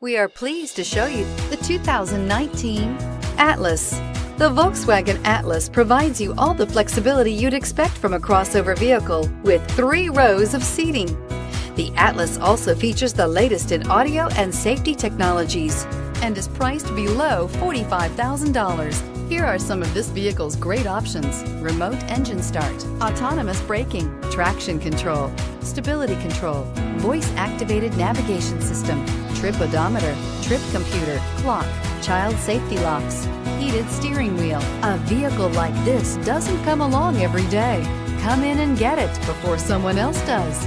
We are pleased to show you the 2019 Atlas. The Volkswagen Atlas provides you all the flexibility you'd expect from a crossover vehicle with 3 rows of seating. The Atlas also features the latest in audio and safety technologies and is priced below $45,000. Here are some of this vehicle's great options: remote engine start, autonomous braking, traction control, stability control, voice-activated navigation system, trip odometer, trip computer, clock, child safety locks, heated steering wheel. A vehicle like this doesn't come along every day. Come in and get it before someone else does.